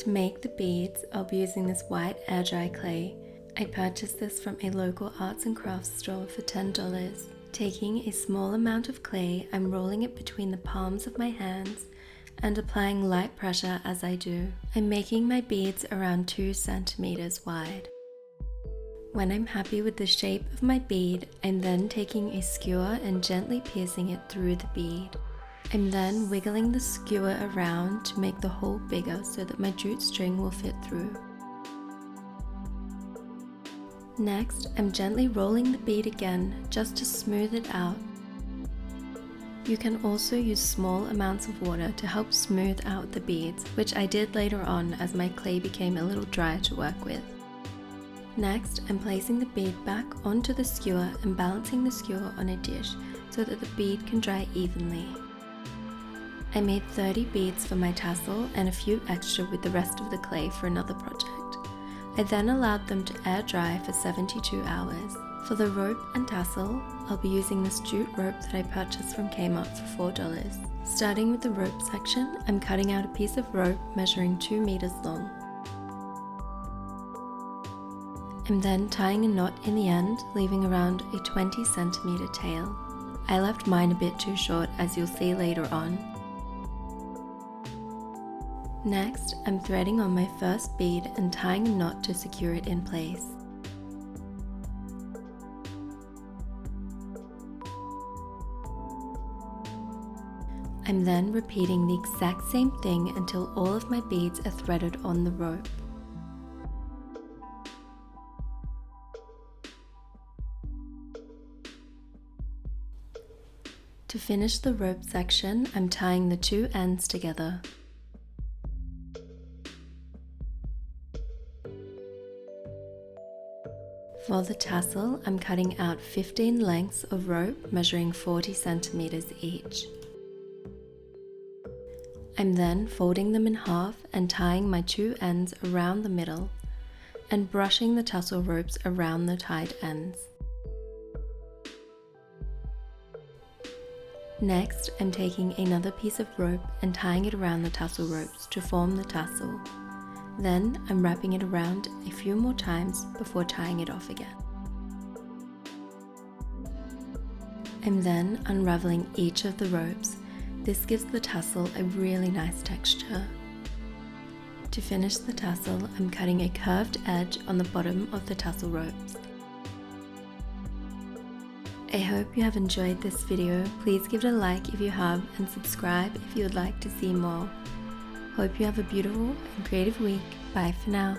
To make the beads, I'll be using this white air dry clay. I purchased this from a local arts and crafts store for $10. Taking a small amount of clay, I'm rolling it between the palms of my hands and applying light pressure as I do. I'm making my beads around 2 centimeters wide. When I'm happy with the shape of my bead, I'm then taking a skewer and gently piercing it through the bead. I'm then wiggling the skewer around to make the hole bigger so that my jute string will fit through. Next, I'm gently rolling the bead again just to smooth it out. You can also use small amounts of water to help smooth out the beads, which I did later on as my clay became a little dry to work with. Next, I'm placing the bead back onto the skewer and balancing the skewer on a dish so that the bead can dry evenly. I made 30 beads for my tassel and a few extra with the rest of the clay for another project. I then allowed them to air dry for 72 hours. For the rope and tassel, I'll be using this jute rope that I purchased from Kmart for $4. Starting with the rope section, I'm cutting out a piece of rope measuring 2 meters long. I'm then tying a knot in the end, leaving around a 20 centimeter tail. I left mine a bit too short, as you'll see later on. Next, I'm threading on my first bead and tying a knot to secure it in place. I'm then repeating the exact same thing until all of my beads are threaded on the rope. To finish the rope section, I'm tying the 2 ends together. For the tassel, I'm cutting out 15 lengths of rope measuring 40 centimeters each. I'm then folding them in half and tying my 2 ends around the middle and brushing the tassel ropes around the tied ends. Next, I'm taking another piece of rope and tying it around the tassel ropes to form the tassel. Then I'm wrapping it around a few more times before tying it off again. I'm then unraveling each of the ropes. This gives the tassel a really nice texture. To finish the tassel, I'm cutting a curved edge on the bottom of the tassel ropes. I hope you have enjoyed this video. Please give it a like if you have and subscribe if you would like to see more. Hope you have a beautiful and creative week. Bye for now.